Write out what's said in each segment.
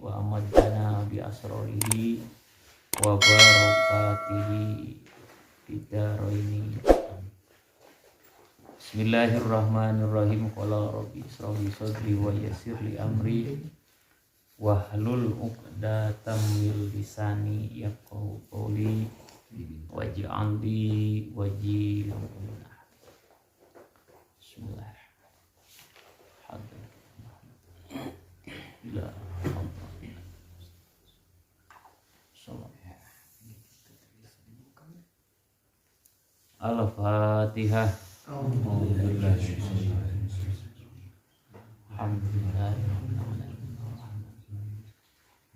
wa amadana bi asrarihi wa barakatihi bidaraini. Bismillahirrahmanirrahim. Qala rabbi israh li sadri wa yassir li amri wahlul 'uqdatam min lisani yafqahu qawli waj'al li wajilan. Bismillah. Al-Fatihah. Alhamdulillah.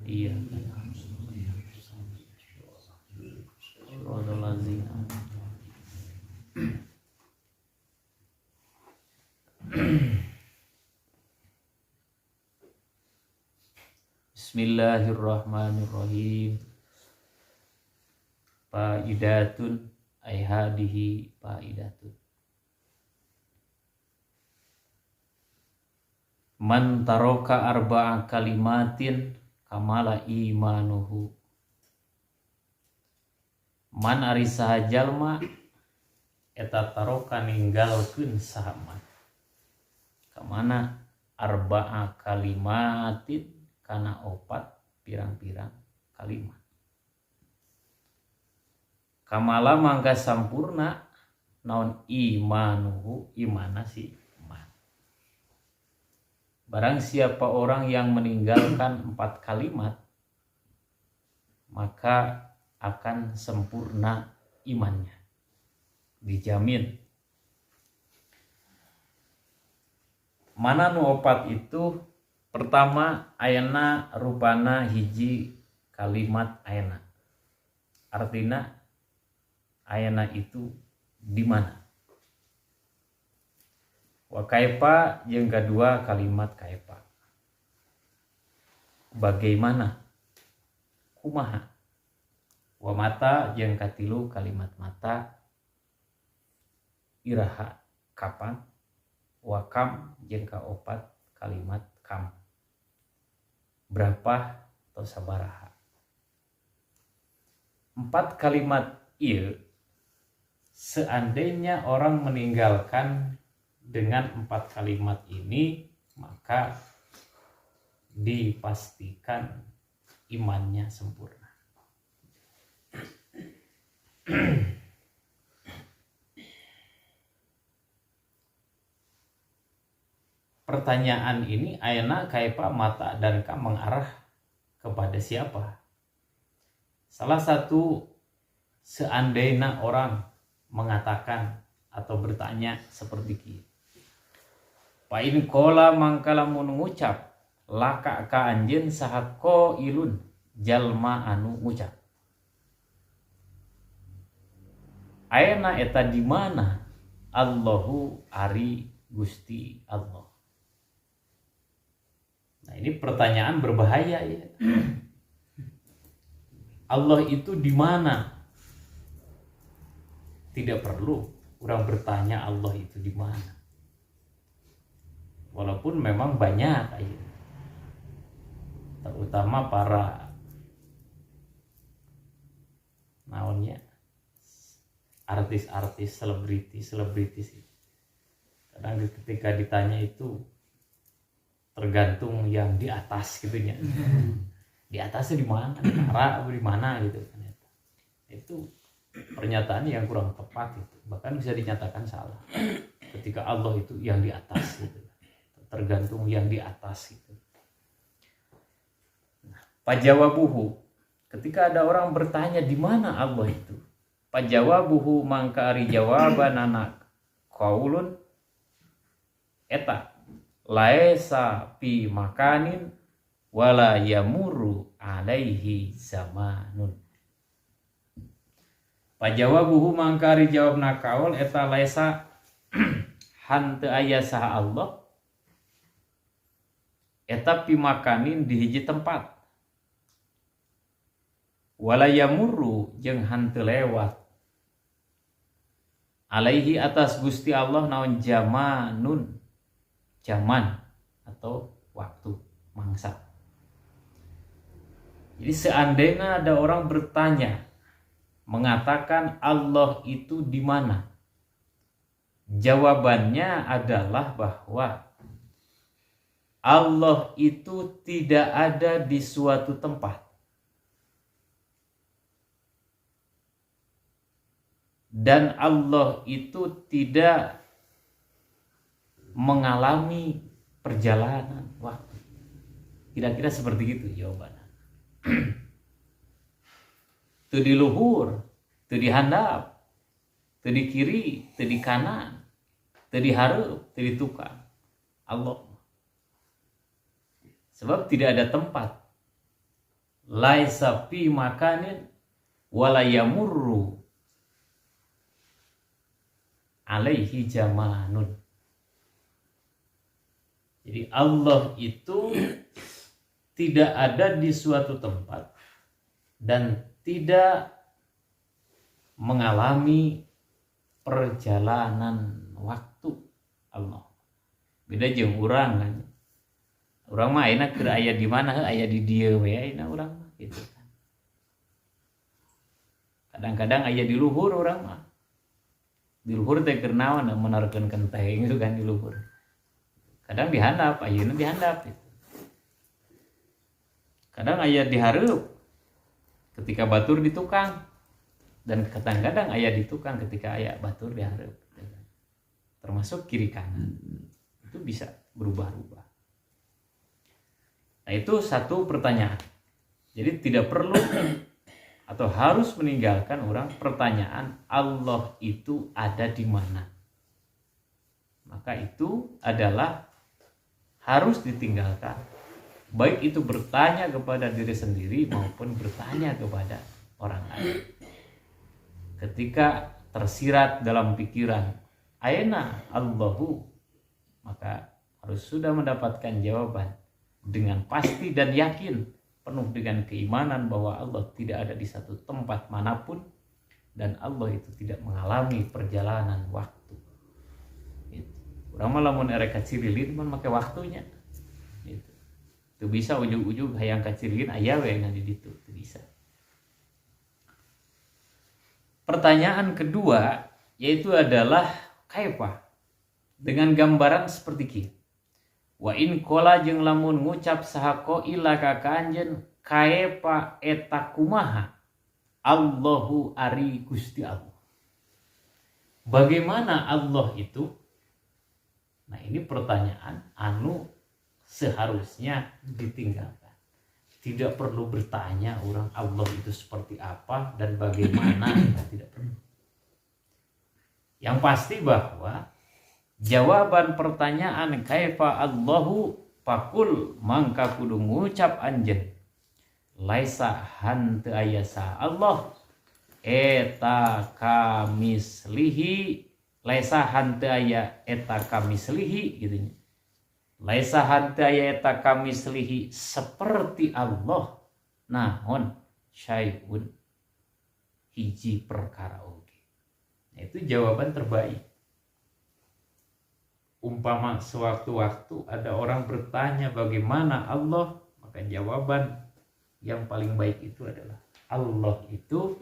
Iya. Bismillahirrahmanirrahim. Faidatun ay hadihi faidatun. Man taroka arba'a kalimatin kamala imanuhu. Man ari saha jalma eta taroka ninggalkeun sahaman kamana arba'a kalimatin kana opat pirang-pirang kalimat. Kamala mangga sampurna naon imanuhu imana si iman. Barang siapa orang yang meninggalkan 4 kalimat maka akan sempurna imannya, dijamin. Mana nu opat itu? Pertama ayana rupana hiji kalimat ayana. Artinya ayana itu di mana? Wa kaifa yang kedua kalimat kaifa. Bagaimana? Kumaha? Wa mata yang katilu kalimat mata. Iraha kapan? Wa kam yang kaopat kalimat kam. Berapa atau sabaraha. 4 kalimat ieu seandainya orang meninggalkan dengan 4 kalimat ini maka dipastikan imannya sempurna. Pertanyaan ini ayana kaifa mata dan kam mengarah kepada siapa? Salah satu seandainya orang mengatakan atau bertanya seperti ini. Pa in qala mangkala mun ngucap laka ka anjeun saha qailun jalma anu ngucap. Ayana eta di mana? Allahu ari Gusti Allah. Nah, ini pertanyaan berbahaya ya. Allah itu di mana? Tidak perlu orang bertanya Allah itu di mana. Walaupun memang banyak ya. Terutama para naonnya artis-artis, selebritis. Kadang ketika ditanya itu tergantung yang di atas gitunya. Di atasnya di mana? Di mana gitu kan. Itu pernyataan yang kurang tepat itu. Bahkan bisa dinyatakan salah. Ketika Allah itu yang di atas gitu. Tergantung yang di atas gitu. Nah, pajawabuhu. Ketika ada orang bertanya di mana Allah itu? Pajawabuhu mangka ari jawaban anak qaulun eta laesa fi makanin wala yamuru alaihi zamanun. Pajawabuhu mangkari jawabna kaul eta laesa hante aya saha Allah eta pi makanin di hiji tempat wala yamuru jeung hante lewat alaihi atas Gusti Allah naon zaman atau waktu mangsa. Jadi seandainya ada orang bertanya, mengatakan Allah itu di mana? Jawabannya adalah bahwa Allah itu tidak ada di suatu tempat. Dan Allah itu tidak mengalami perjalanan waktu. Kira-kira seperti itu jawabannya. Itu di luhur, itu di handap, itu di kiri, itu di kanan, itu di hareup, itu di tukang. Allah. Sebab tidak ada tempat. Laisa fi makanin wala yamurru alaihi jamanun. Jadi Allah itu tidak ada di suatu tempat dan tidak mengalami perjalanan waktu. Allah. Beda jeung urang kan. Urang mah ayeuna keur aya di mana, aya di dieu we ayeuna urang mah gitu kan. Kadang-kadang aya di luhur urang mah. Di luhur teh keur naon menarikeun kenteng itu kan di luhur. Kadang di handap, ayeuna di handap gitu. Kadang aya di hareup ketika batur di tukang, dan kadang-kadang aya di tukang ketika aya batur di hareup. Termasuk kiri kanan. Itu bisa berubah-ubah. Nah, itu satu pertanyaan. Jadi tidak perlu atau harus meninggalkan orang pertanyaan Allah itu ada di mana. Maka itu adalah harus ditinggalkan. Baik itu bertanya kepada diri sendiri maupun bertanya kepada orang lain. Ketika tersirat dalam pikiran, aina Allahu, maka harus sudah mendapatkan jawaban dengan pasti dan yakin, penuh dengan keimanan bahwa Allah tidak ada di satu tempat manapun dan Allah itu tidak mengalami perjalanan waktu. Urang mah lamun erek kacirilin mah make waktunya. Gitu. Itu bisa ujug-ujug hayang kacirilin aya we na di ditu, itu bisa. Pertanyaan kedua yaitu adalah kaifa, dengan gambaran seperti kieu. Wa in qala jeung lamun ngucap saha qaila ka anjeun kaifa eta kumaha Allahu ari Gusti Allah. Bagaimana Allah itu? Nah, ini pertanyaan anu seharusnya ditinggalkan. Tidak perlu bertanya orang Allah itu seperti apa dan bagaimana, tidak perlu. Yang pasti bahwa jawaban pertanyaan kaifa Allahu fakul mangka kudu ngucap anjeun laisa hanteu aya sa Allah eta kamislihi, laisa hanteu aya eta kamislihi gitu nya. Laisa hanteu aya eta kamislihi seperti Allah. Naon syai'un hiji perkara oge. Nah, itu jawaban terbaik. Umpama sewaktu-waktu ada orang bertanya bagaimana Allah, maka jawaban yang paling baik itu adalah Allah itu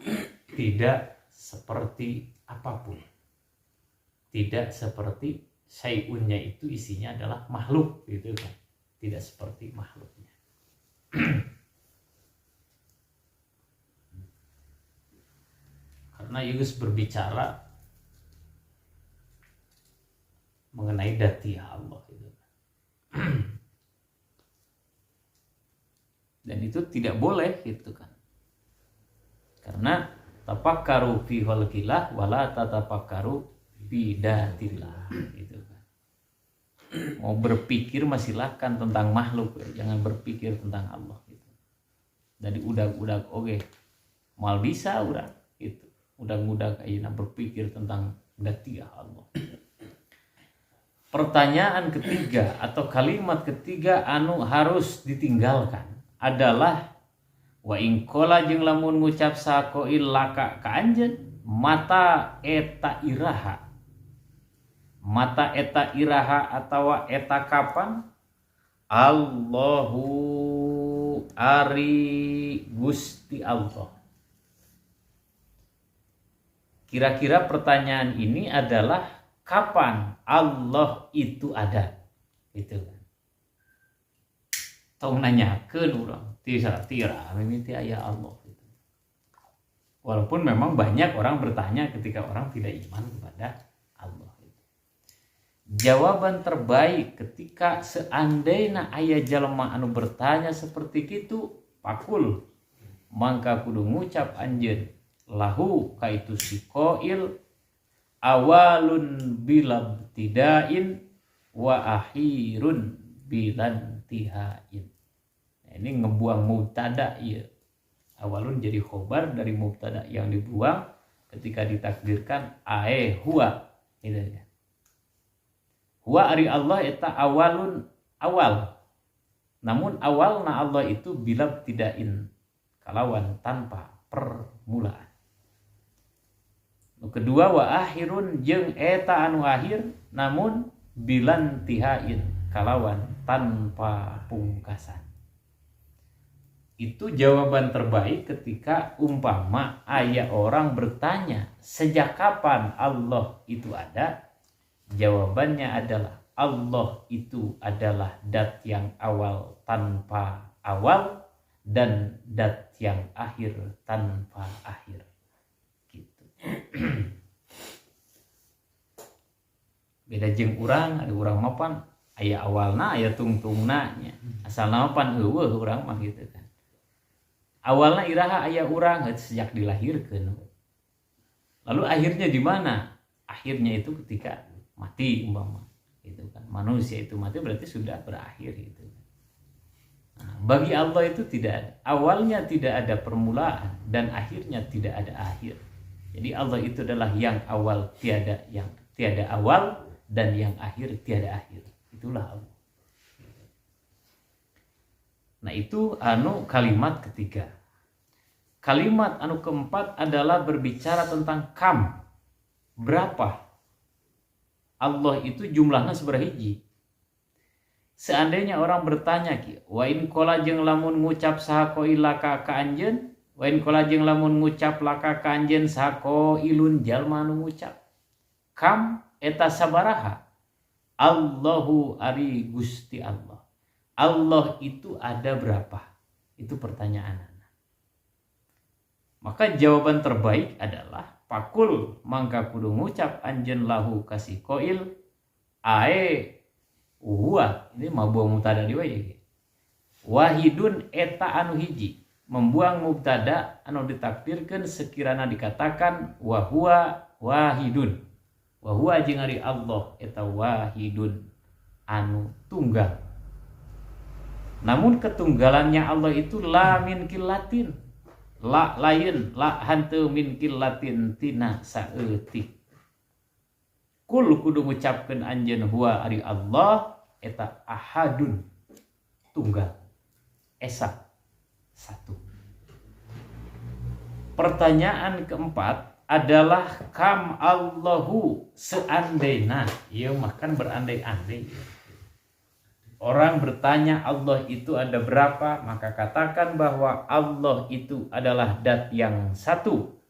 tidak seperti apapun. Tidak seperti syai'unnya itu isinya adalah makhluk gitu kan. Tidak seperti makhluknya. Karena Yunus berbicara mengenai dati Allah itu. Dan itu tidak boleh gitu kan. Karena tafakkaru fi khalqillah wala tatafakkaru fi datillah gitu kan. Mau berpikir silahkan tentang makhluk, jangan berpikir tentang Allah gitu. Jadi udah oke. Mal bisa urang gitu. Udah ayeuna berpikir tentang dati Allah. Pertanyaan ketiga atau kalimat ketiga anu harus ditinggalkan adalah wa in qala jeung lamun ngucap saqoil laka ka anjeun mata eta iraha atawa eta kapan Allahu ari Gusti Allah. Kira-kira pertanyaan ini adalah kapan Allah itu ada? Gitu kan. Tong nanyakeun urang, tira mimiti aya Allah gitu. Walaupun memang banyak orang bertanya ketika orang tidak iman kepada Allah gitu. Jawaban terbaik ketika seandainya aya jalma anu bertanya seperti itu, pakul mangka kudu ngucap anjeun lahu kaitu si qail awalun bilabtidain wa akhirun bilantihain. Nah, ini ngebuang mubtada ya. Awalun jadi khobar dari mubtada yang dibuang ketika ditakdirkan ae huwa gitu ya. Huwa ari Allah eta awalun awal. Namun awalna Allah itu bilabtidain kalawan tanpa permulaan. Kedua wa akhirun jeung eta anu akhir namun bilantihain kalawan tanpa pungkasan. Itu jawaban terbaik ketika umpama aya orang bertanya sejak kapan Allah itu ada. Jawabannya adalah Allah itu adalah dat yang awal tanpa awal dan dat yang akhir tanpa akhir. Beda jeung urang, ada urang mapan aya awalna aya tungtungna nya. Asalna mapan heuweuh urang mah gitu kan. Awalna iraha aya urang sejak dilahirkeun. Lalu akhirnya di mana? Akhirnya itu ketika mati umpama gitu kan. Manusia itu mati berarti sudah berakhir gitu. Nah, bagi Allah itu tidak ada. Awalnya tidak ada permulaan dan akhirnya tidak ada akhir. Jadi Allah itu adalah yang awal tiada awal dan yang akhir tiada akhir. Itulah Allah. Nah itu kalimat ketiga. Kalimat keempat adalah berbicara tentang kam. Berapa? Allah itu jumlahnya seberhiji. Seandainya orang bertanya ki, wa in qala jeung lamun ngucap saha qailaka ka anjeun, wa in qala jeung lamun ngucap laka ka anjeun saha qailun jalma anu ngucap. Kam eta sabaraha? Allahu ari Gusti Allah. Allah itu ada berapa? Itu pertanyaan. Maka jawaban terbaik adalah pakul mangka kudu ngucap anjeun lahu kasih qail ae huwa. Ini mabuang mubtada di wae. Wahidun eta anu hiji. Membuang mubtada anu ditakdirkeun sekirana dikatakan wa huwa wahidun. Wa huwa jeung ari Allah eta wahidun anu tunggal. Namun ketunggalannya Allah itu la min killatin. La lain la hanteu min killatin tina saeutik. Kul kudu ngucapkeun anjeun huwa ari Allah eta ahadun tunggal. Esa satu. Pertanyaan keempat adalah kam Allahu seandaina. Ieu makan berandai-andai. Orang bertanya Allah itu ada berapa, maka katakan bahwa Allah itu adalah dat yang satu.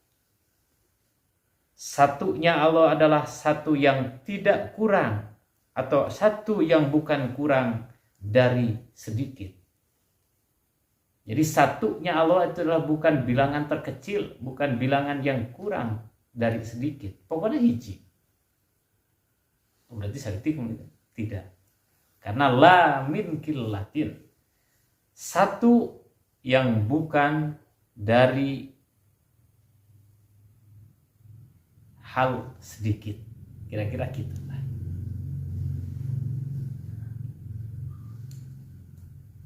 Satunya Allah adalah satu yang tidak kurang atau satu yang bukan kurang dari sedikit. Jadi satunya Allah itu adalah bukan bilangan terkecil, bukan bilangan yang kurang dari sedikit. Pokoknya hiji. Berarti sedikit tidak. Karena la min killatin. Satu yang bukan dari hal sedikit. Kira-kira gitu lah.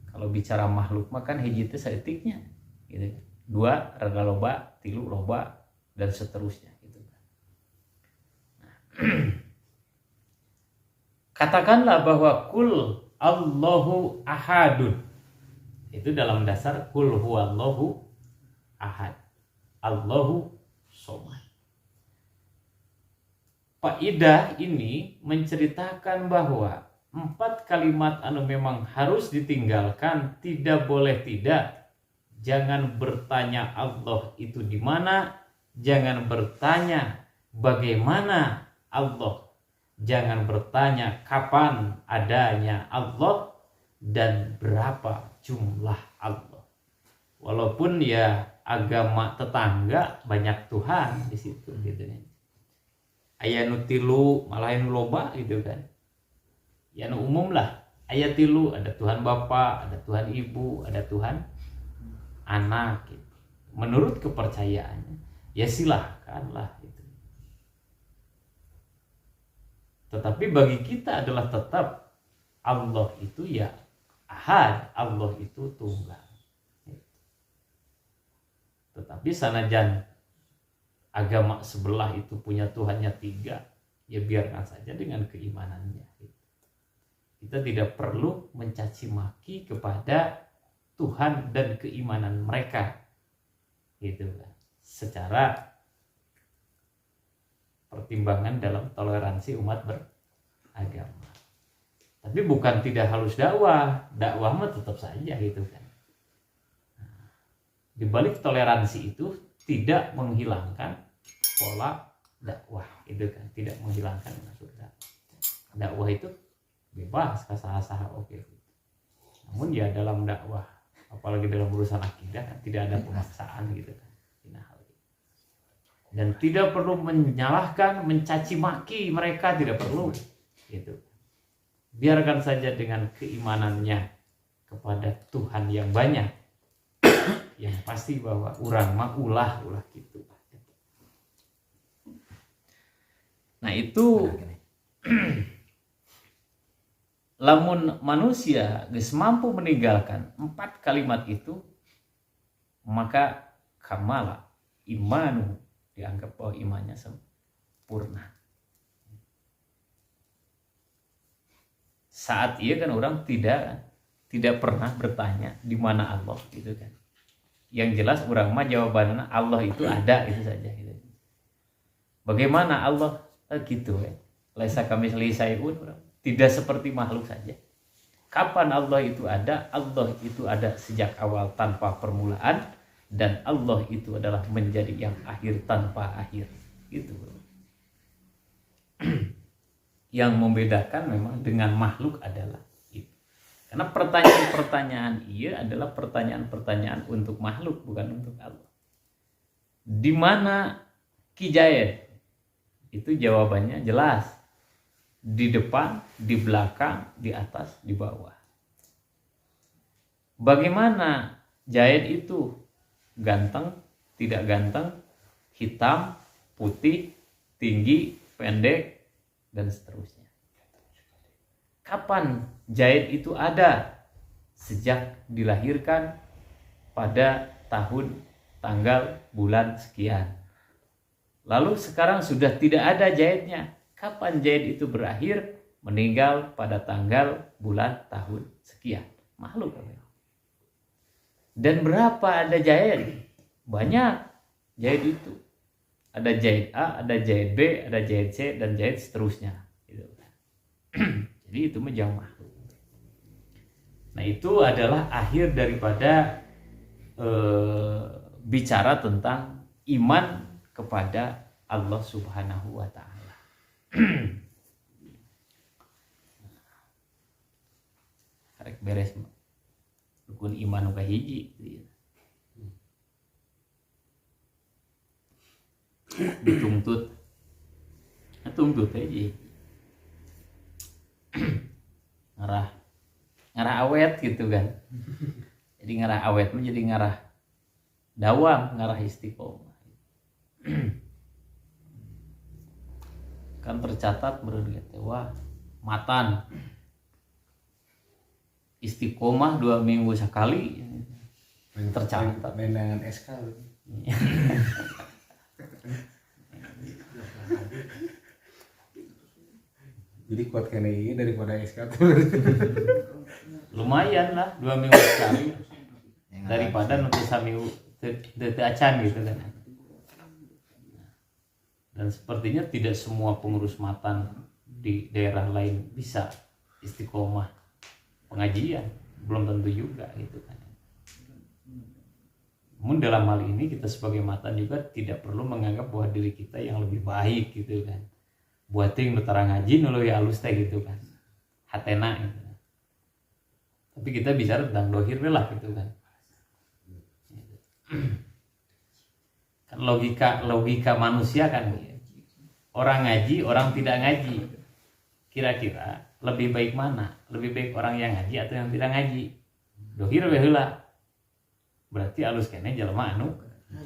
Kalau bicara makhluk makan hiji itu saeutiknya gitu. Dua rada loba, tilu loba dan seterusnya gitu. Nah. Katakanlah bahwa kul Allahu ahadun. Itu dalam dasar kul huwallahu ahad. Allahu somad. Faidah ini menceritakan bahwa 4 kalimat anu memang harus ditinggalkan, tidak boleh tidak. Jangan bertanya Allah itu di mana, jangan bertanya bagaimana Allah, jangan bertanya kapan adanya Allah dan berapa jumlah Allah. Walaupun ya agama tetangga banyak Tuhan di situ gitu kan. Aya nu tilu malah nu loba gitu kan. Ya nu umum lah, aya tilu, ada Tuhan Bapa, ada Tuhan Ibu, ada Tuhan Anak gitu. Menurut kepercayaannya ya silahkanlah gitu. Tetapi bagi kita adalah tetap Allah itu ya ahad, Allah itu tunggal. Tetapi sanajan agama sebelah itu punya Tuhannya 3, ya biarkan saja dengan keimanannya. Kita tidak perlu mencaci maki kepada Tuhan dan keimanan mereka, gitu kan. Secara pertimbangan dalam toleransi umat beragama. Tapi bukan tidak halus dakwah mah tetap saja gitu kan. Di balik toleransi itu tidak menghilangkan pola dakwah, gitu kan. Tidak menghilangkan maksud dakwah itu bebas kasaha-saha oke. Namun ya dalam dakwah, apalagi dalam urusan akidah kan tidak ada pemaksaan gitu kan. Dan tidak perlu menyalahkan, mencaci maki mereka, tidak perlu gitu. Biarkan saja dengan keimanannya kepada Tuhan yang banyak, yang pasti bahwa urang mah ulah gitu. Nah itu lamun manusia geus mampu meninggalkan 4 kalimat itu, maka kamala imanu, dianggap bahwa imannya sempurna. Saat iya kan orang tidak pernah bertanya di mana Allah gitu kan. Yang jelas orang mah jawabannya Allah itu ada, itu saja gitu. Bagaimana Allah gitu ya. Laisa kamitslihi syai'un, tidak seperti makhluk saja. Kapan Allah itu ada? Allah itu ada sejak awal tanpa permulaan, dan Allah itu adalah menjadi yang akhir tanpa akhir. Gitu bro. Yang membedakan memang dengan makhluk adalah itu. Karena pertanyaan-pertanyaan iya adalah pertanyaan-pertanyaan untuk makhluk, bukan untuk Allah. Di mana Ki Jayed? Itu jawabannya jelas. Di depan, di belakang, di atas, di bawah. Bagaimana Jayed itu? Ganteng, tidak ganteng, hitam, putih, tinggi, pendek, dan seterusnya. Kapan Jayed itu ada? Sejak dilahirkan pada tahun, tanggal, bulan sekian. Lalu sekarang sudah tidak ada Jayednya. Kapan Jayed itu berakhir? Meninggal pada tanggal, bulan, tahun sekian. Makhluk. Dan berapa ada Jayed? Banyak Jayed itu. Ada Jayed A, ada Jayed B, ada Jayed C, dan Jayed seterusnya. Jadi itu menjang makhluk. Nah itu adalah akhir daripada bicara tentang iman kepada Allah Subhanahu wa Ta'ala. Karek beres rukun iman uga hiji dituntut aja ngarah awet gitu kan. Jadi ngarah awet menjadi ngarah dawam, ngarah istiqomah. Kan tercatat berarti wah matan istiqomah 2 minggu sekali tercatat dengan SK. Jadi kuat kena ini daripada SK tuh. Lumayan lah 2 minggu sekali daripada nanti saminggu teu acan gitu kan. Dan sepertinya tidak semua pengurus matan di daerah lain bisa istiqomah pengajian, belum tentu juga gitu kan. Namun dalam hal ini kita sebagai matan juga tidak perlu menganggap bahwa diri kita yang lebih baik gitu kan. Buat yang betara ngaji nuluy halus teh gitu kan. Hatena gitu. Tapi kita bicara tentang dohir lah gitu kan. Kan logika manusia kan. Orang ngaji, orang tidak ngaji. Kira-kira lebih baik mana? Lebih baik orang yang ngaji atau yang tidak ngaji? Dohir we heula. Berarti alus kene jelema anu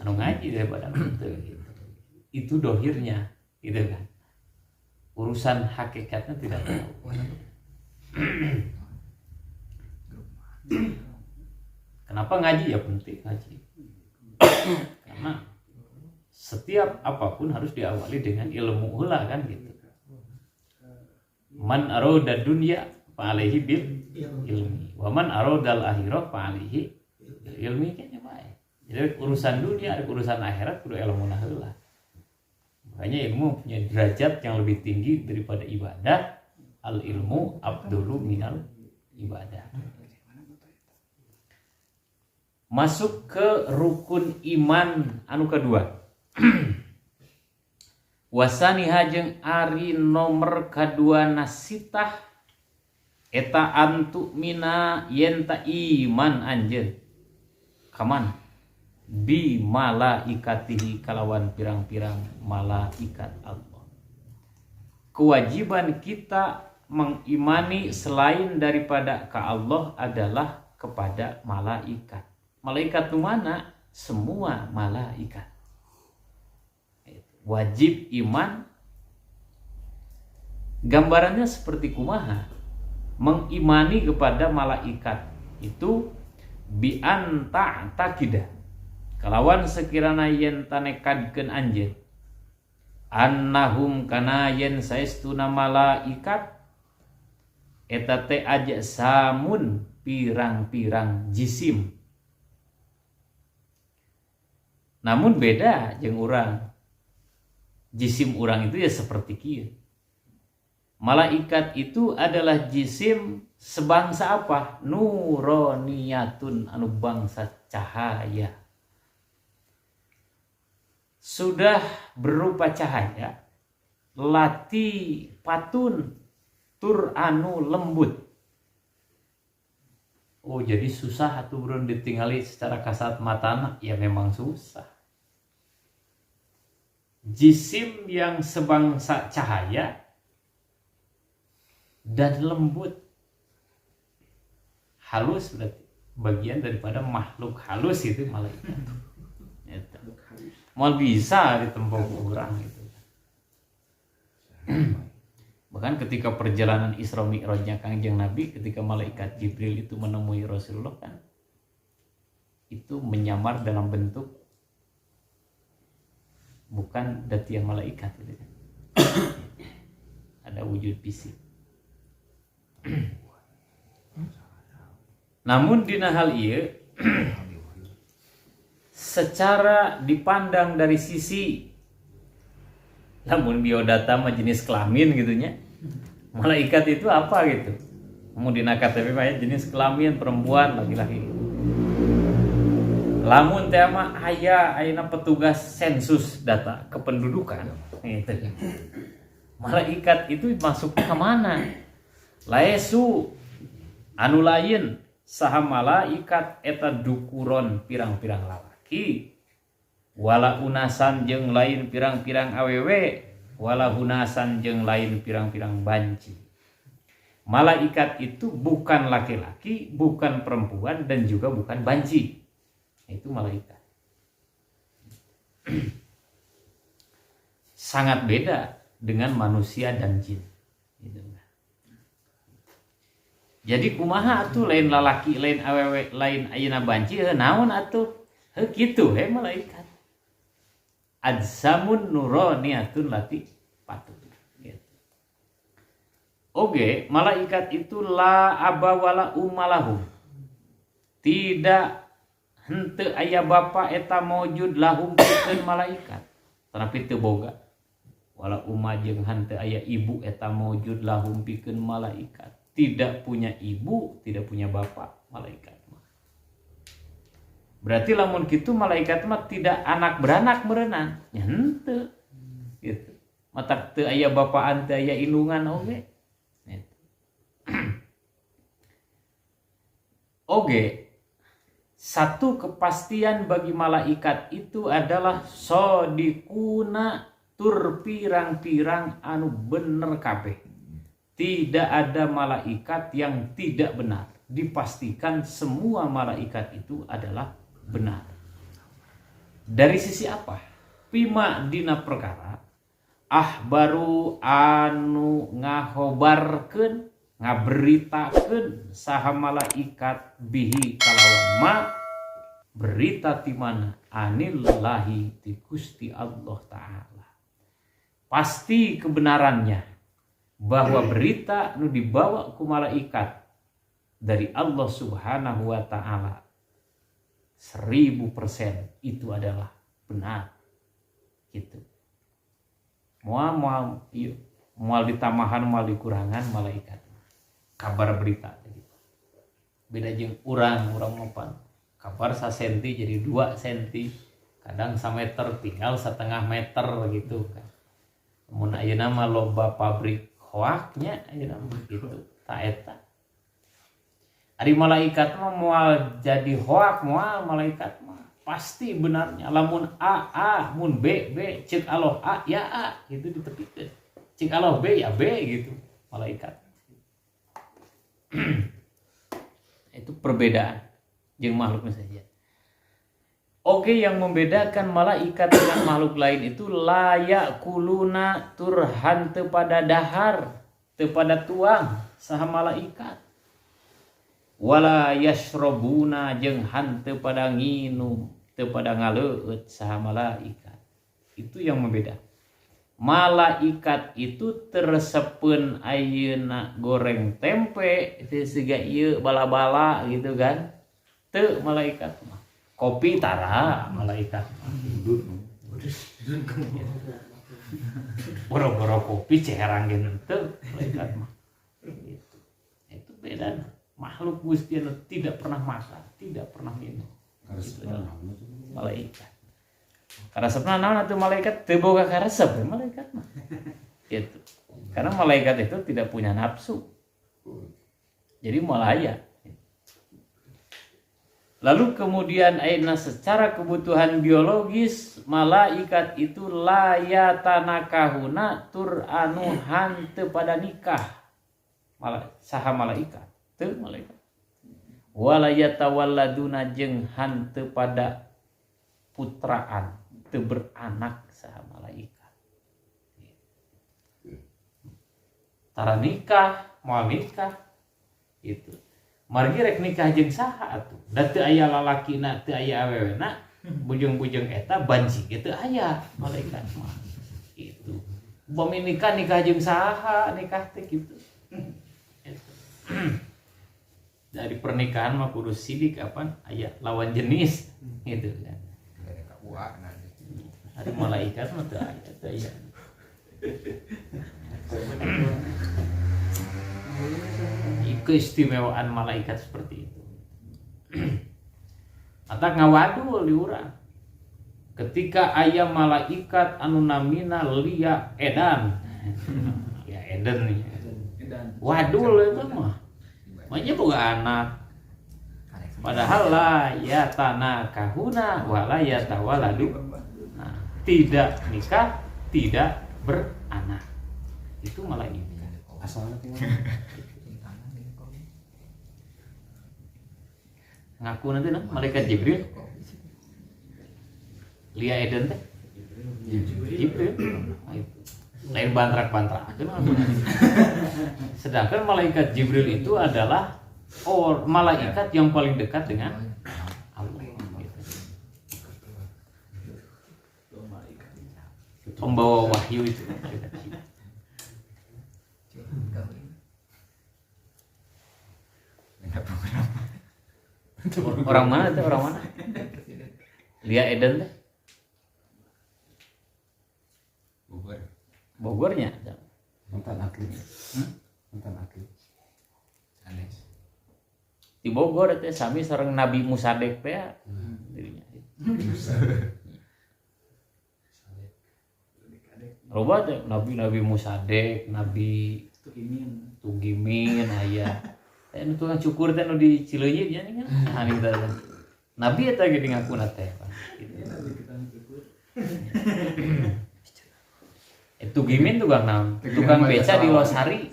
ngaji daripada anu teu gitu. Itu dohirnya gitu kan. Urusan hakikatnya tidak tahu. Kenapa ngaji? Ya penting ngaji. Karena setiap apapun harus diawali dengan ilmu heula kan gitu. Man arada dunya fa alaihi bil ilmi. Wa man arada al akhirah fa alaihi ilmi kan bae. Jadi urusan dunia, urusan akhirat kudu ilmu heula. Makanya ilmu punya derajat yang lebih tinggi daripada ibadah. Al ilmu abdulu minal ibadah. Masuk ke rukun iman anu kedua. Wasaniha jeung ari nomor kadua nasitah eta antu mina yenta iman anjeun. Kaman bi malaikatihi kalawan pirang-pirang malaikat Allah. Kewajiban kita mengimani selain daripada ka Allah adalah kepada malaikat. Malaikat itu mana? Semua malaikat. Wajib iman. Gambarannya seperti kumaha? Mengimani kepada malaikat itu bi anta takidah. Kalawan sekirana yen tanekadkeun anjeun annahum kana yen saestuna malaikat eta teh aja samun pirang-pirang jisim. Namun beda jeung urang. Jisim urang itu ya seperti kieu. Malaikat itu adalah jisim sebangsa apa? Nuroniyatun, anu bangsa cahaya. Sudah berupa cahaya, lati patun tur anu lembut. Oh, jadi susah atuh burun ditingali secara kasat matana? Ya memang susah. Jisim yang sebangsa cahaya dan lembut, halus berarti bagian daripada makhluk halus itu malaikat. Mal bisa ditembok orang itu. Bahkan ketika perjalanan Isra Mi'rajnya Kangjeng Nabi, ketika malaikat Jibril itu menemui Rasulullah kan, itu menyamar dalam bentuk bukan datian malaikat gitu kan. Ada wujud fisik. Namun dina hal ieu secara dipandang dari sisi namun biodata mah jenis kelamin gitunya. Malaikat itu apa gitu? Kemudian KTP mah jenis kelamin perempuan laki-laki. Lamun teh mah ayeuna petugas sensus data kependudukan gitu. Malaikat itu masuk ke mana? Laesu anu lain saha malaikat eta dukuron pirang-pirang lalaki wala unasan jeung lain pirang-pirang awewe wala hunasan jeung lain pirang-pirang banci. Malaikat itu bukan laki-laki, bukan perempuan dan juga bukan banci. Itu malaikat. Sangat beda dengan manusia dan jin. Gitu. Jadi kumaha atuh lain lalaki, lain awewe, lain ayeuna banci, naon atuh? Kitu malaikat. Ajsamun nuroniyatun lati patut. Gitu. Oke, malaikat itu la aba wala umalahum. Tidak henteu aya bapa eta maujud lahum pikeun malaikat. Tetapi teu boga. Wala umma jeung henteu aya ibu eta maujud lahum pikeun malaikat. tidak punya ibu, tidak punya bapak malaikat mah. Berarti lamun kitu malaikat mah tidak anak beranak berenang. Nya henteu. Gitu. Mata teu aya bapaan, teu aya indungan oge. Gitu. Oge. Satu kepastian bagi malaikat itu adalah sodikuna tur pirang-pirang anu bener kabeh. Tidak ada malaikat yang tidak benar. Dipastikan semua malaikat itu adalah benar. Dari sisi apa? Pima dina perkara baru anu ngahobarkeun, ngaberitakeun saha malaikat bihi kalawan ma berita ti mana anillahi ti Gusti Allah taala. Pasti kebenarannya bahwa berita nu dibawa ku malaikat dari Allah Subhanahu wa taala 1000% itu adalah benar. Gitu. Moal ditamahan, moal dikurangan malaikat. Kabar berita gitu. Beda jeung urang mopan. Kabar 1 senti jadi 2 senti. Kadang 1 meter tinggal 1/2 meter gitu kan. Mun ayeuna mah loba pabrik hoaknya ayeuna mah gitu. Ta eta. Ari malaikat mah moal jadi hoak moal malaikat mah pasti benarnya. Lamun A, mun B, cek Allah A ya A gitu ditepikeun. Cek Allah B ya B gitu malaikat. Itu perbedaan jeung makhluk saja. Oke, yang membedakan malaikat dengan makhluk lain itu layak kuluna turhan pada dahar, pada tuang saha malaikat. Wala yashrobuna jeung hanteu pada nginum, teu pada ngaleueut saha malaikat. Itu yang membeda. Malaikat itu tersepeun ayeuna goreng tempe teu siga ieu bala-bala gitu kan. Teu malaikat mah. Kopi tara malaikat mah. Boro-boro kopi ceherang teu malaikat mah. Gitu. Itu beda. Makhluk Gusti anu tidak pernah makan, tidak pernah minum. Itu adalah malaikat. Karena sebenarnya naon atuh malaikat teu boga karesep malaikat mah. Gitu. Karena malaikat itu tidak punya nafsu. Jadi malaya. Lalu kemudian ayeuna secara kebutuhan biologis malaikat itu layatanakahuna tur anu hanteu pada nikah. Saha malaikat? Teu malaikat. Wala yatawalladuna jeung hanteu pada putraan, teu beranak saha malaikat. Tara nikah, moal nikah itu. Margi rek nikah jeung saha atuh? Da teu aya lalakina, teu aya awewena, bujung-bujung eta banci kitu aya malaikat mah. Itu. Bami nikah jeung saha? Nikah teh kitu. Dari pernikahan mah kudu sidik apaan? Aya lawan jenis gitu kan. Hari malaikat mah teu aya, teu aya. Keistimewaan malaikat seperti itu. Atak ngawadul di urang. Ketika aya malaikat anu namina Lia Edan. Ya Eden nih. Wadul itu mah. Makanya boga anak. Padahal la yatanakahuna wala yatawaladu. Nah, tidak nikah, tidak beranak. Itu malaikat. Asalnya ngaku nanti malaikat Jibril. Lia Eden teh Jibril. Lain bantrak-bantrak. Sedangkan malaikat Jibril itu adalah malaikat yang paling dekat dengan Allah. Pembawa wahyu itu. Orang mana tuh? Orang mana? Lia Eden teh? Bogornya. mantan atlet. Mantan atlet. Aneh. Di Bogor teh sami sareng Nabi Musadek teh dirinya. Loba teh Nabi Musadek, Nabi Tugimin aya. Teh nu tukang cukur teh nu di Cileunyi nya kan. Hani teh. Nabi eta ge ngakuna teh. Tugimin tukang naon? Tukang beca di Losari.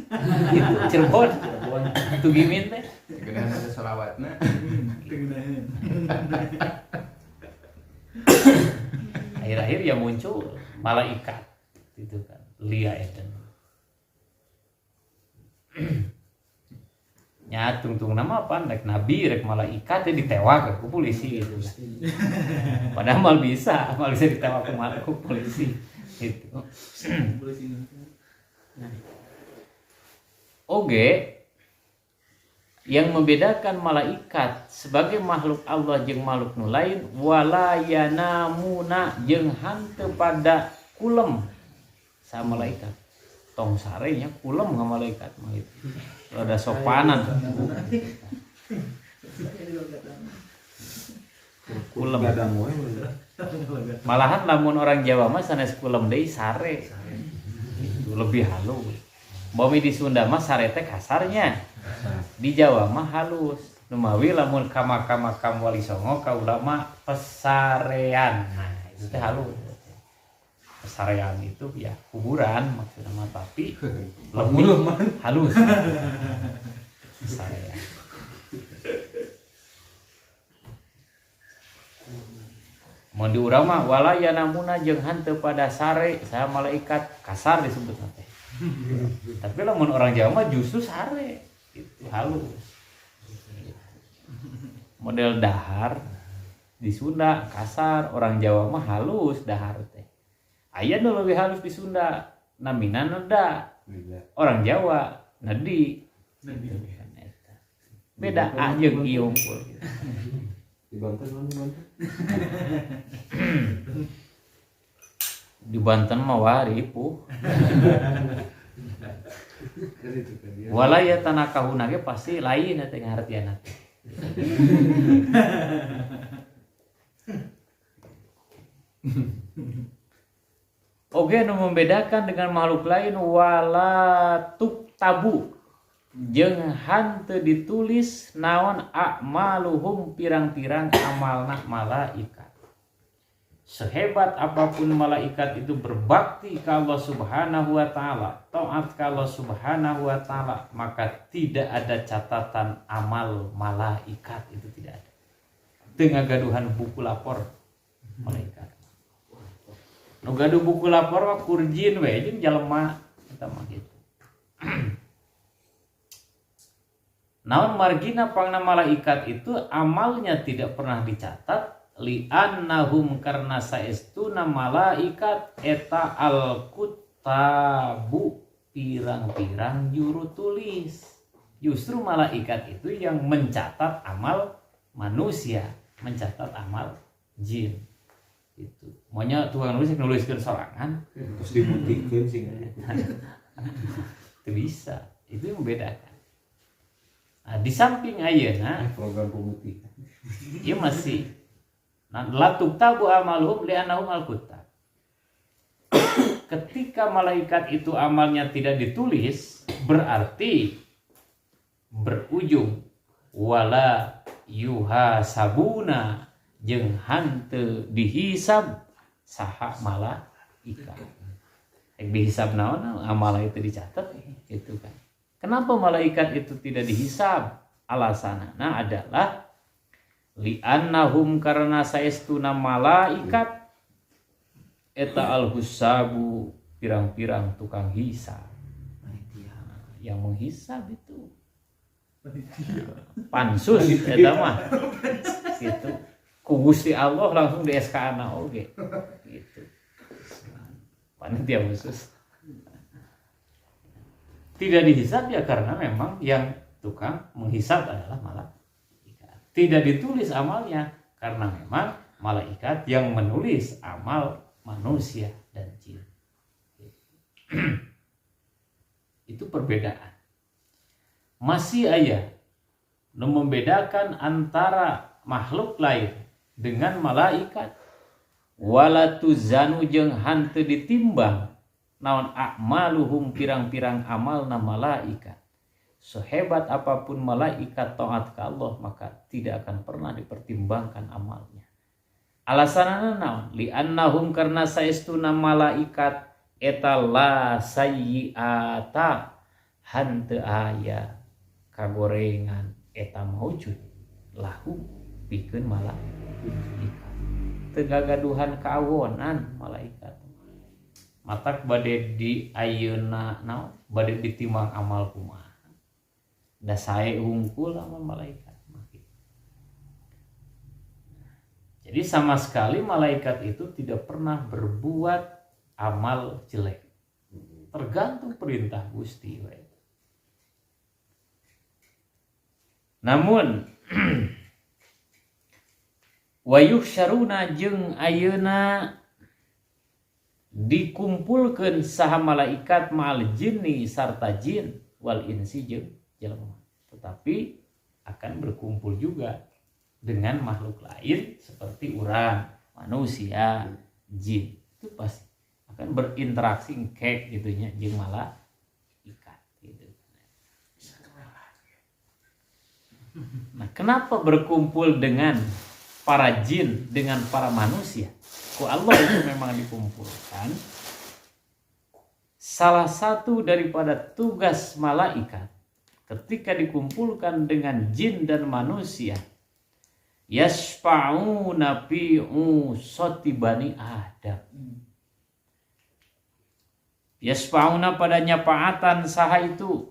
Itu Cirebon. Tugimin teh. Kemudian ada sholawatna. Akhir-akhir ya muncul malaikat itu kan Lia Eden. Nya tungtung nama apa rek nabi rek malaikat teh ditewak ku polisi gitu kan. Padahal mal bisa ditewak ku polisi gitu. Oke, yang membedakan malaikat sebagai makhluk Allah jeung makhluk nu lain wala yanamuna jeung hanteu pada kulem sa malaikat. Tong sarenya kulem ka malaikat mah itu. Ada sopanan. Kulem. Malahan lamun orang Jawa mah sanes kulem deui sare. Itu lebih halus. Bami di Sunda mah sare teh kasarnya. Di Jawa mah halus. Numawi lamun ka makam Wali Songo ka ulama pesarean. Nah, itu teh halus. Pesarean itu ya kuburan maksudnya mah tapi lebih halus. Pesarean. Mun di urang mah wala yanamuna jeung hanteu pada sare saha malaikat kasar disebut teh. Tapi lamun orang Jawa mah justru sare itu halus. Model dahar di Sunda kasar, orang Jawa mah halus dahar teh. Aya nu leuwih halus di Sunda, namina neda. Orang Jawa nedi. Beda a jeung ieu unggul. Di Banten. Di Banten mah waripuh. Walaya tanah kahuna ge pasti lain eta ngartiana teh. Oke, nu membedakan dengan makhluk lain wala tuktabu jeung hanteu ditulis naon a'maluhum pirang-pirang amalna malaikat. Sehebat apapun malaikat itu berbakti ke Allah Subhanahu wa taala, taat ke Allah Subhanahu wa taala, maka tidak ada catatan amal malaikat, itu tidak ada. Teu gaduhan buku lapor malaikat. Nu gaduh buku lapor mah kurjin we jeung jalema eta mah kitu. Naon margina pangna malaikat itu amalnya tidak pernah dicatat li'annahum karna saestuna malaikat eta al-kutabu pirang-pirang juru tulis. Justru malaikat itu yang mencatat amal manusia, mencatat amal jin. Itu. Maunya tukang nuliskeun sorangan Terus dibuktikan sih. Itu bisa. Itu yang membedakan. Nah, di samping ayeuna Program pemutih. ieu masih la tuktabu amaluhum li'annahum al-kutab. Ketika malaikat itu amalnya tidak ditulis, berarti berujung wala yuhasabuna jeung hanteu dihisab saha malaikat. Dihisab naon amal itu dicatat itu kan. Kenapa malaikat itu tidak dihisab? Alasanana adalah li'annahum karena saestuna malaikat eta al-husabu pirang-pirang tukang hisab. Yang menghisab itu pansus eta mah. Gitu. Ku Gusti Allah langsung di SK-na oge. Gitu. Panitia khusus. Tidak dihisab ya karena memang yang tukang menghisab adalah malaikat. Tidak ditulis amalnya karena memang malaikat yang menulis amal manusia dan jin. Itu perbedaan. masih aya nu membedakan antara makhluk lain dengan malaikat. Wala tuzanu jeung hanteu ditimbang naon a'maluhum pirang-pirang amalna malaikat. Sehebat apapun malaikat taat ke Allah, maka tidak akan pernah dipertimbangkan amalnya. Alasanana naon? Li'annahum karna saestuna malaikat eta la sayyi'ata hanteu aya kagorengan eta maujud lahu pikeun malaikat. Teu gagaduhan kaawonan malaikat. Matak bade di ayeuna naon? Bade ditimbang amal kumaha. Da sae hungkul amal malaikat. Jadi sama sekali malaikat itu tidak pernah berbuat amal jelek. Tergantung perintah Gusti we. Namun wa yuhsyaruna jeung ayeuna dikumpulkeun saha malaikat ma'al jinni sarta jin wal insi jeung jelema. Tetapi akan berkumpul juga dengan makhluk lain seperti urang, manusia, jin. Itu pasti akan berinteraksi kayak gitunya jeung malaikat gitu. Nah, kenapa berkumpul dengan para jin dengan para manusia? Ku Allah itu memang dikumpulkan. Salah satu daripada tugas malaikat ketika dikumpulkan dengan jin dan manusia, yasfa'una fi usati bani Adam. Yasfa'una pada nyafaatan saha itu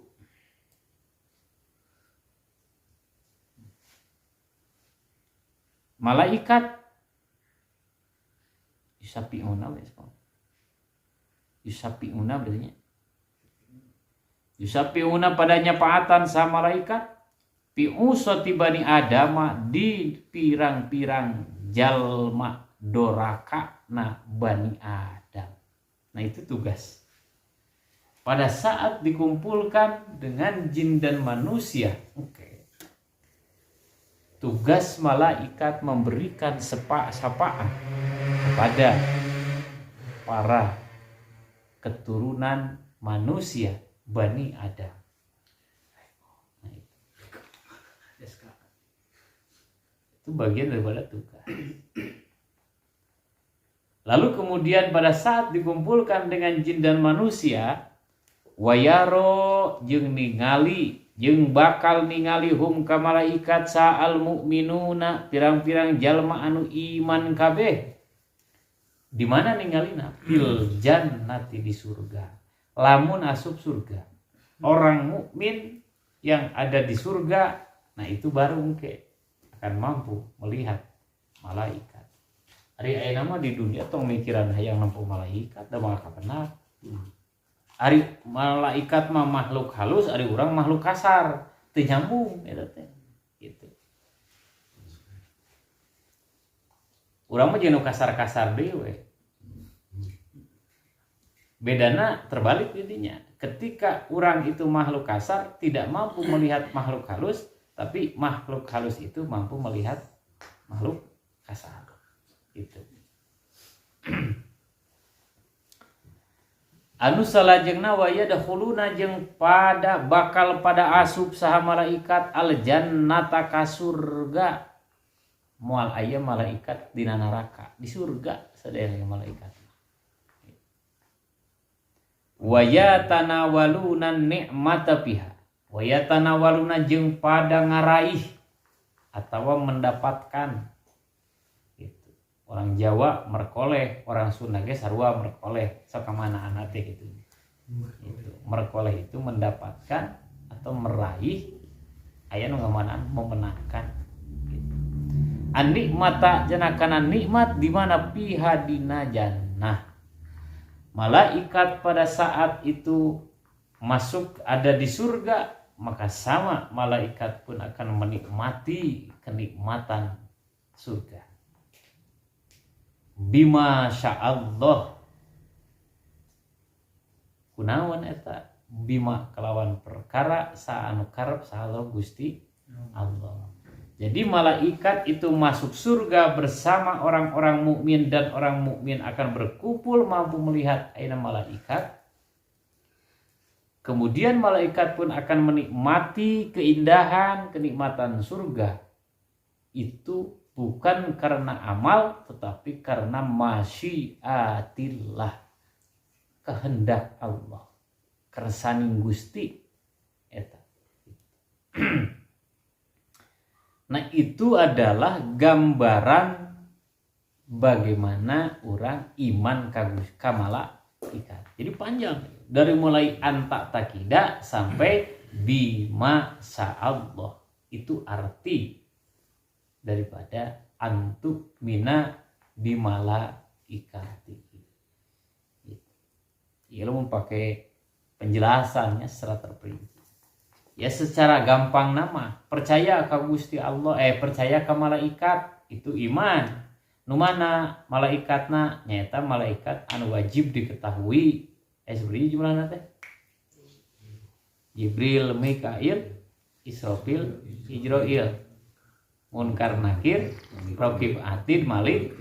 malaikat. Yusapiuna berarti Yusapiuna pada nyafaatan saha malaikat fi usati bani Adam di pirang-pirang jalma doraka na bani Adam. Nah, itu tugas. Pada saat dikumpulkan dengan jin dan manusia, tugas malaikat memberikan sapaan kepada para keturunan manusia bani Adam. Itu bagian daripada tugas. Lalu kemudian pada saat dikumpulkan dengan jin dan manusia, wayaro jeung ningali jeung bakal ningali hum ka malaikat sa'al mu'minuna pirang-pirang jalma anu iman kabeh. Di mana ningalina? Fil jannati di surga. Lamun asup surga. Orang mukmin yang ada di surga, nah itu baru akan mampu melihat malaikat. Ari ayeuna mah di dunia tong mikiran hayang nampu malaikat da mah kapenah. Ari malaikat mah makhluk halus, ari urang makhluk kasar, teu nyambung eta teh. Gitu. Urang mah jeung kasar-kasar deui we. Bedana terbalik jadinya. Ketika urang itu makhluk kasar tidak mampu melihat makhluk halus, tapi makhluk halus itu mampu melihat makhluk kasar. Gitu. Anu salajengna wa yadkhuluna jeung pada bakal pada asup saha malaikat al jannata ka surga. Moal aya malaikat dina neraka, di surga sadaya malaikat. Wa yatanawaluna ni'mata fiha. Wa yatanawaluna jeung pada ngaraih atawa mendapatkan. Gitu. Orang Jawa merkoleh, orang Sunda ge sarua merkoleh, sok ka mana ana teh gitu. Gitu. Merkoleh itu mendapatkan atau meraih, aya nu ngamanaan memenangkan. Gitu. An-nikmata janakana nikmat di mana fiha dina jannah. Malaikat pada saat itu masuk ada di surga, maka sama malaikat pun akan menikmati kenikmatan surga. Bima sya'allah. Kunaon eta? bima kelawan perkara saanu karep saha Gusti Allah. Jadi malaikat itu masuk surga bersama orang-orang mukmin dan orang mukmin akan berkumpul mampu melihat aina malaikat. Kemudian malaikat pun akan menikmati keindahan, kenikmatan surga. Itu bukan karena amal tetapi karena masyiatillah, kehendak Allah, kersaning Gusti eta. Nah itu adalah gambaran bagaimana orang iman ka malaikat. Jadi panjang dari mulai anta takida sampai bima sa'allah. Itu arti daripada antuk mina bimalaikati. Ya lo mau pakai penjelasannya secara terperinci. Ya secara gampang nama percaya ka Gusti Allah, percaya ka malaikat itu iman. Nu mana malaikatna nyata malaikat anu wajib diketahui. Seperti jumlahna teh Jibril, Mikail, Israfil, Ijrail, Munkar Nakir, Raqib Atid, Malik,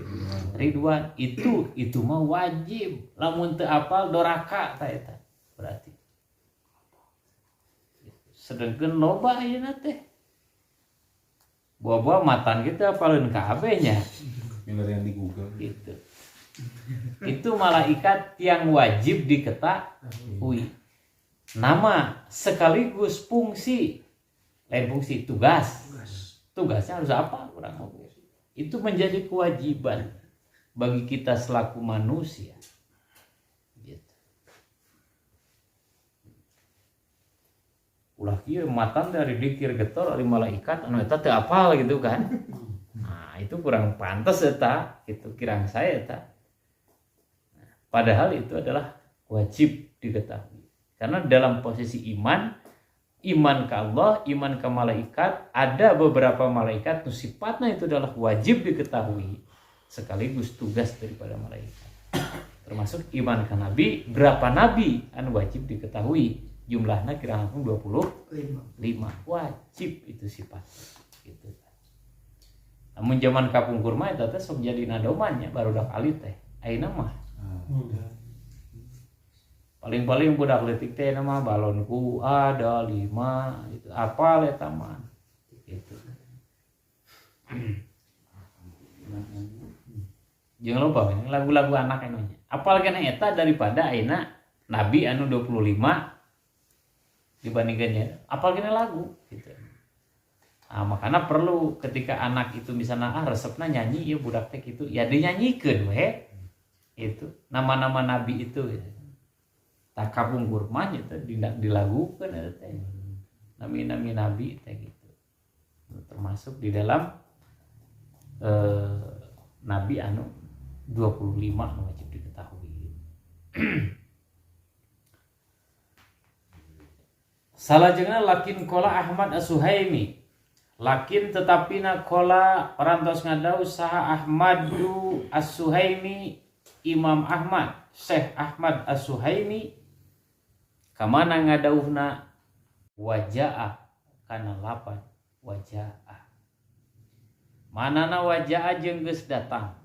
Ridwan. Itu mah wajib. Lamun teu apal doraka ta eta. Berarti sedengkeun loba ayeuna teh. Buah-buah matan kita apalin kabeh nya. Yang di Google Gitu. Itu malaikat yang wajib diketahui. Nama sekaligus fungsi. Lain fungsi, tugas. Tugasnya harus apa? Kurang tahu. Itu menjadi kewajiban bagi kita selaku manusia. Gitu. Ulah kieu matan dari dikir getor dari malaikat anu eta teu apal gitu kan. Nah, itu kurang pantas eta, gitu kirang saya eta. Padahal itu adalah wajib diketahui. Karena dalam posisi iman ke Allah, iman ke malaikat, ada beberapa malaikat sifatnya itu adalah wajib diketahui sekaligus tugas daripada malaikat. Termasuk iman ke nabi, berapa nabi anu wajib diketahui. Jumlahnya kira-kira 25 wajib itu sifat gitu. Namun zaman kapungkur mah eta teh sok jadi nadoman nya barudak alit teh. Ayeuna mah paling-paling budak leutik teh nama balonku ada 5 itu apal eta mah gitu. Jeung loba lagu-lagu anak anu nya. Apal kana eta daripada ayeuna nabi anu 25 dibandingkannya apal kena lagu gitu. Nah, makanya perlu ketika anak itu misalnya resepna nyanyi ya budak teh gitu ya dinyanyikan we itu nama-nama nabi itu gitu. Tak kapungkur mah itu dilagukan eta teh nami-nami nabi teh gitu. Termasuk di dalam nabi anu 25 wajib diketahui. Salajengna lakin kola Ahmad As-Suhaimi. Lakin tetapina kola parantos ngadaus saha Ahmadu As-Suhaimi, Imam Ahmad, Syekh Ahmad As-Suhaimi kamana ngadauhna wajaa kana lapan wajaa. Manana wajaa jeung geus datang.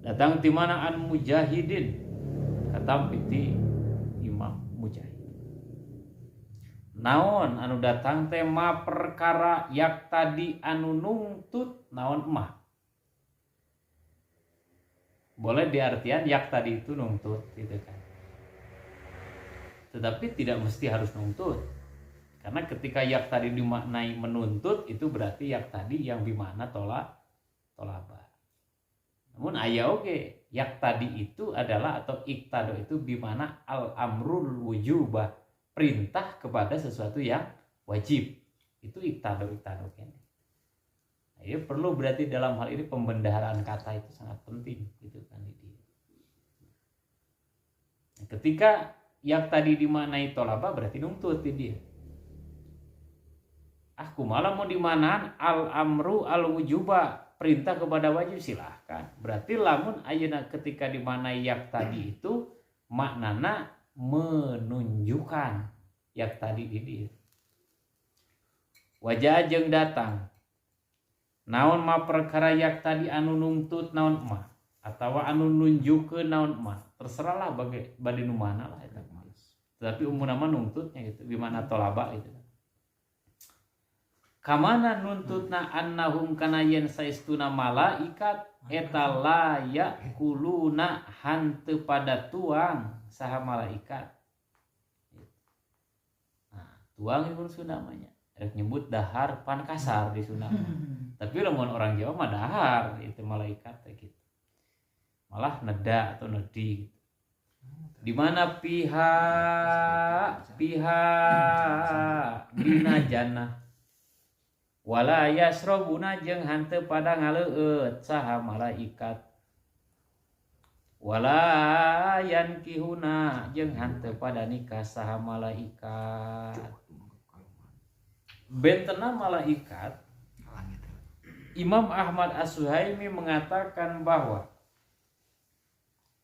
Datang ti mana an mujahidin katam piti Imam Mujahid. Naon anu datang teh ma perkara yak tadi anu nungtut naon emah. Boleh diartian yak tadi itu nungtut gitu kan. Tetapi tidak mesti harus nungtut. Karena ketika yak tadi dimaknai menuntut itu berarti yak tadi yang bimana tolaba. Namun aya oge yak tadi itu adalah atau iktado itu bimana al-amrul wujubah, perintah kepada sesuatu yang wajib. Itu iktado kan. Nah, ini perlu berarti dalam hal ini pembendaharaan kata itu sangat penting gitu kan ini. Nah, ketika yak tadi dimaknai tolaba berarti nuntut dia. Aku malah mau dimanaan al-amru al-wujubah, perintah kepada wajib silahkan. Berarti lamun ayeuna ketika dimanai yak tadi itu maknana menunjukkan yang tadi di dia. Wajah jeung datang naon ma perkara yak tadi anu nuntut naon mah atawa anu nunjukkeun naon mah terserahlah bade nu mana lah eta mah. Tapi umumna mah nuntutnya gitu gimana tolaba gitu. Kamana nuntutna annahum kana yen saestuna malaikat eta la yakuluna hanteu pada tuang saha malaikat. Nah, tuang itu Sunda namanya. Rek nyebut dahar pan kasar di Sunda. Tapi lamun orang Jawa mah dahar itu malaikat gitu. Malah neda atau nedi gitu. Di mana pihak dina jannah wala yasrobuna jeung hanteu pada ngaleueut saha malaikat wala yankihuna jeung hanteu pada nikah saha malaikat. Bentena malaikat, Imam Ahmad As-Suhaimi mengatakan bahwa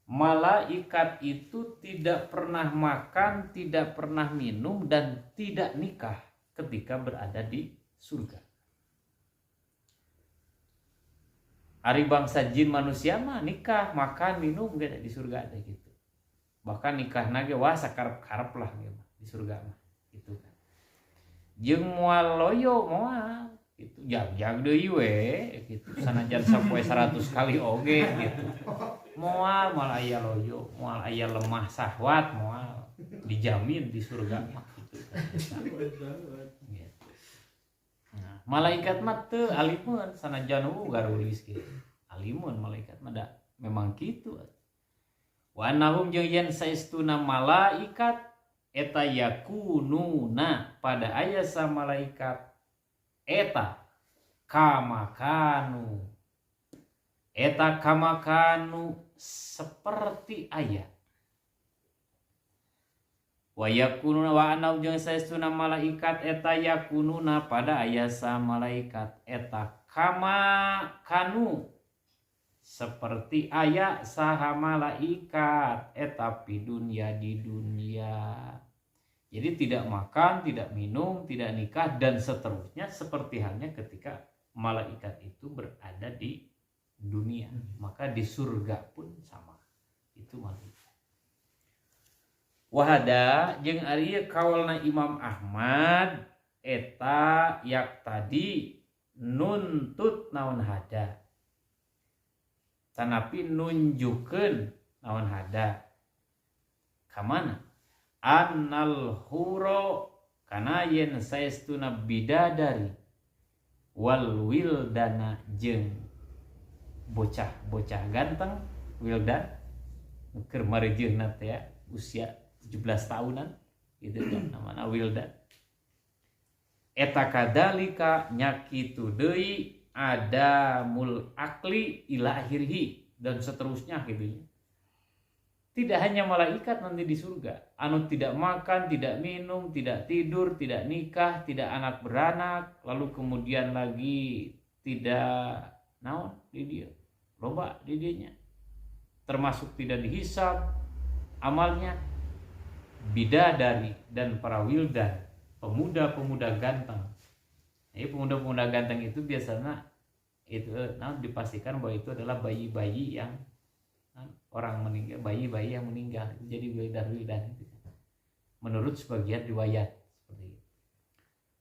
malaikat itu tidak pernah makan, tidak pernah minum, dan tidak nikah ketika berada di surga. Ari bangsa jin manusia mah nikah, makan, minum gak di surga ada gitu. Bahkan nikah nage wah sakarep-karep lah gitu, di surga mah gitu kan. Jeung moal loyo moal gitu, jag-jag deui we gitu. Sanajan sapoe 100 kali oge gitu. Moal aya loyo, moal aya lemah syahwat moal dijamin di surga mah gitu kan. Gitu. Nah, malaikat mah teu alimun sanajan garulis gitu. Alimun malaikat mah da memang kitu. Wa annahum jeung yen saestuna malaikat eta yakununa pada aya sa malaikat eta kamakanu seperti aya wa yakununa wa anau jeung saestuna malaikat eta yakununa pada aya sa malaikat eta kamakanu seperti aya saha malaikat eta pi dunya di dunia. Jadi tidak makan, tidak minum, tidak nikah dan seterusnya seperti halnya ketika malaikat itu berada di dunia. Maka di surga pun sama. Itu malaikat. Wahada jeung ari kaulna Imam Ahmad eta yak tadi nuntut naon hada. Tanapi nunjukeun naon hada. Kamana? Annal huro kana yen saestuna bidadari wal wildana jeung bocah-bocah ganteng wildan keur marejeunna teh usia 17 tahunan gitu kan namana wildan eta kadalika nyakitu deui adamul akli ila akhirih dan seterusnya gitu. Tidak hanya malaikat nanti di surga, anu tidak makan, tidak minum, tidak tidur, tidak nikah, tidak anak beranak, lalu kemudian lagi tidak naon di dia, loba di dianya, termasuk tidak dihisab amalnya, bidadari dan para wildan, pemuda-pemuda ganteng. Jadi pemuda-pemuda ganteng itu biasanya itu dipastikan bahwa itu adalah bayi-bayi yang orang meninggal, bayi-bayi yang meninggal jadi wildan-wildan itu. Menurut sebagian riwayat seperti itu.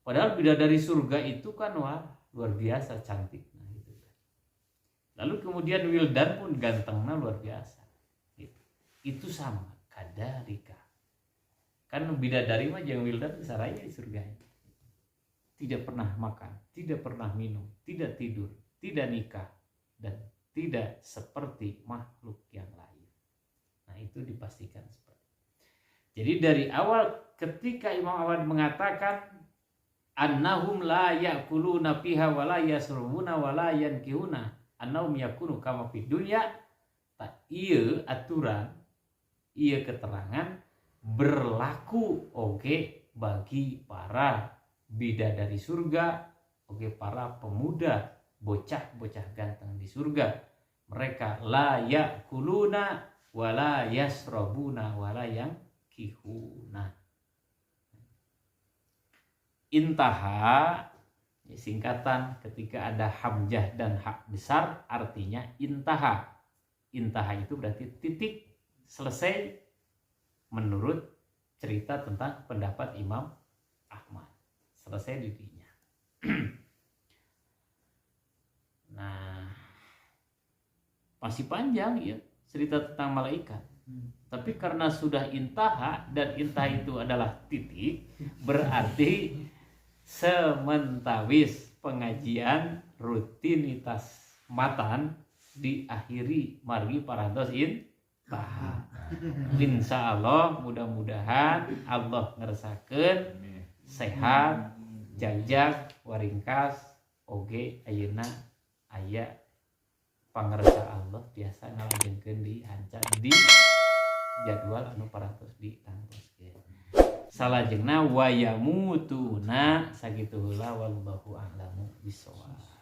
Padahal bidadari surga itu kan wah luar biasa cantik nah, gitu. Lalu kemudian wildan pun gantengnya luar biasa. Gitu. Itu sama kadarika. Kan bidadari mah jeung wildan saraya di surga. Tidak pernah makan, tidak pernah minum, tidak tidur, tidak nikah dan tidak seperti makhluk yang lain. Nah itu dipastikan seperti itu. Jadi dari awal ketika Imam Ahmad mengatakan annahum la yakuluna fiha wa la yasrubuna wa la yankihuna annahum yakunu kama fid dunya, ieu aturan, ieu keterangan berlaku oge bagi para bidadari surga, oge para pemuda bocah-bocah ganteng di surga. Mereka la yakuluna wala yasrabuna wala yang kihuna. Intaha singkatan ketika ada hamzah dan hak besar artinya intaha. Intaha itu berarti titik, selesai menurut cerita tentang pendapat Imam Ahmad. Selesai dirinya. Nah, masih panjang ya cerita tentang malaikat. Tapi karena sudah intaha dan intaha itu adalah titik, berarti sementawis pengajian rutinitas matan diakhiri margi parantos intaha. Insya Allah mudah-mudahan Allah ngersakeun sehat, jagjag, waringkas, oge ayeuna aya pangersa Allah biasa ngalajenkeun di hanca di jadwal anu parantos ditangtoskeun. Salajengna wayamutuna sakitu heula wallahu a'lamu bishawab.